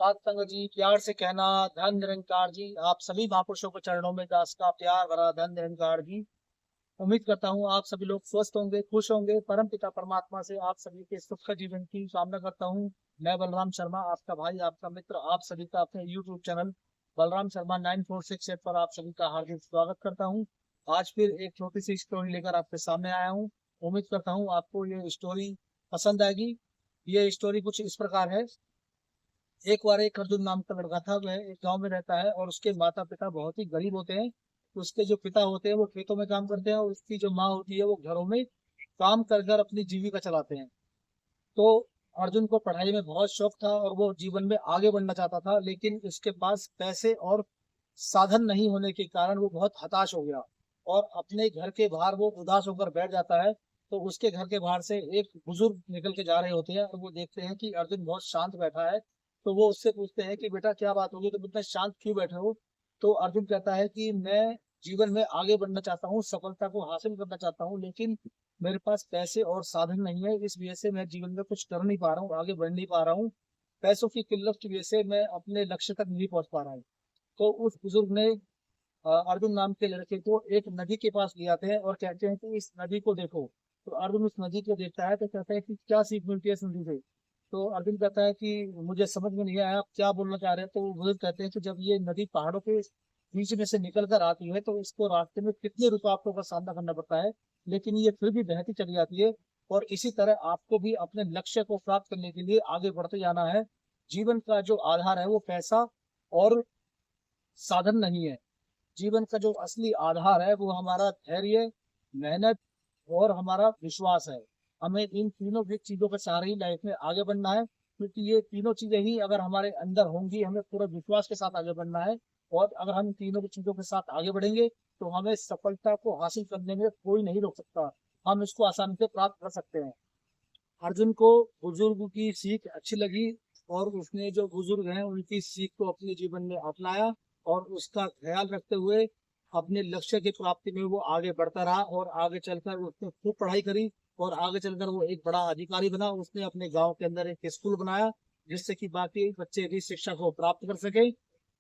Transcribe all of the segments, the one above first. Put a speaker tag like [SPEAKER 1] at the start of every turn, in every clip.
[SPEAKER 1] सात संगत जी, प्यार से कहना धन निरंकार जी। आप सभी महापुरुषों के चरणों में दास का प्यार भरा धन निरंकार जी। उम्मीद करता हूँ आप सभी लोग स्वस्थ होंगे, खुश होंगे। परम पिता परमात्मा से आप सभी के सुख का जीवन की कामना करता हूँ। मैं बलराम शर्मा, आपका भाई, आपका मित्र, आप सभी का अपने YouTube चैनल बलराम शर्मा 9468 पर आप सभी का हार्दिक स्वागत करता हूँ। आज फिर एक छोटी सी स्टोरी लेकर आपके सामने आया हूँ। उम्मीद करता हूँ आपको ये स्टोरी पसंद आएगी। ये स्टोरी कुछ इस प्रकार है। एक बार एक अर्जुन नाम का लड़का था। वह एक गांव में रहता है और उसके माता पिता बहुत ही गरीब होते हैं। उसके जो पिता होते हैं वो खेतों में काम करते हैं और उसकी जो माँ होती है वो घरों में काम कर कर अपनी जीविका चलाते हैं। तो अर्जुन को पढ़ाई में बहुत शौक था और वो जीवन में आगे बढ़ना चाहता था, लेकिन उसके पास पैसे और साधन नहीं होने के कारण वो बहुत हताश हो गया और अपने घर के बाहर वो उदास होकर बैठ जाता है। तो उसके घर के बाहर से एक बुजुर्ग निकल के जा रहे होते हैं और वो देखते हैं कि अर्जुन बहुत शांत बैठा है। तो वो उससे पूछते हैं कि बेटा क्या बात होगी, तुम इतना शांत क्यों बैठे हो? तो अर्जुन कहता है कि मैं जीवन में आगे बढ़ना चाहता हूँ, सफलता को हासिल करना चाहता हूँ, लेकिन मेरे पास पैसे और साधन नहीं है। इस वजह से मैं जीवन में कुछ कर नहीं पा रहा हूँ, आगे बढ़ नहीं पा रहा हूँ। पैसों की किल्लत की वजह से मैं अपने लक्ष्य तक नहीं पहुंच पा रहा हूँ। तो उस बुजुर्ग ने अर्जुन नाम के लड़के को एक नदी के पास ले आते हैं और कहते हैं कि इस नदी को देखो। तो अर्जुन उस नदी को देखता है तो कहता है कि क्या सीख मिलती है इस नदी से? तो अर्जुन कहता है कि मुझे समझ में नहीं आया, आप क्या बोलना चाह रहे हैं? तो वो बुजुर्ग कहते हैं कि जब ये नदी पहाड़ों के बीच में से निकल कर आती है तो इसको रास्ते में कितने रुकावटों का सामना करना पड़ता है, लेकिन ये फिर भी बहती चली जाती है। और इसी तरह आपको भी अपने लक्ष्य को प्राप्त करने के लिए आगे बढ़ते जाना है। जीवन का जो आधार है वो पैसा और साधन नहीं है। जीवन का जो असली आधार है वो हमारा धैर्य, मेहनत और हमारा विश्वास है। हमें इन तीनों भी चीजों के सहारे ही लाइफ में आगे बढ़ना है, क्योंकि ये तीनों चीजें ही अगर हमारे अंदर होंगी, हमें पूरे विश्वास के साथ आगे बढ़ना है। और अगर हम तीनों की चीजों के साथ आगे बढ़ेंगे तो हमें सफलता को हासिल करने में कोई नहीं रोक सकता। हम इसको आसानी से प्राप्त कर सकते हैं। अर्जुन को बुजुर्ग की सीख अच्छी लगी और उसने जो बुजुर्ग हैं उनकी सीख को अपने जीवन में अपनाया और उसका ख्याल रखते हुए अपने लक्ष्य की प्राप्ति में वो आगे बढ़ता रहा। और आगे चलकर उसने खूब पढ़ाई करी और आगे चलकर वो एक बड़ा अधिकारी बना। उसने अपने गांव के अंदर एक स्कूल बनाया जिससे कि बाकी बच्चे भी शिक्षा को प्राप्त कर सके।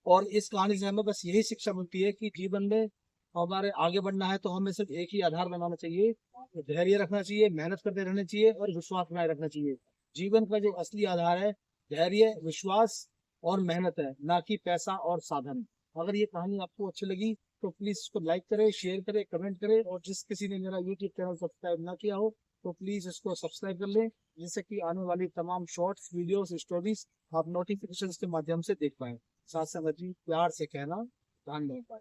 [SPEAKER 1] और इस कहानी से हमें बस यही शिक्षा मिलती है कि जीवन में हमारे आगे बढ़ना है तो हमें सिर्फ एक ही आधार बनाना चाहिए, धैर्य रखना चाहिए, मेहनत करते रहना चाहिए और विश्वास बनाए रखना चाहिए। जीवन का जो असली आधार है धैर्य, विश्वास और मेहनत है, ना कि पैसा और साधन। अगर ये कहानी आपको अच्छी लगी तो प्लीज इसको लाइक करें, शेयर करें, कमेंट करें। और जिस किसी ने मेरा यूट्यूब चैनल सब्सक्राइब ना किया हो तो प्लीज इसको सब्सक्राइब कर लें, जिससे कि आने वाली तमाम शॉर्ट्स, वीडियोस, स्टोरीज आप नोटिफिकेशन के माध्यम से देख पाए। साथ संगत जी, प्यार से कहना धन्यवाद।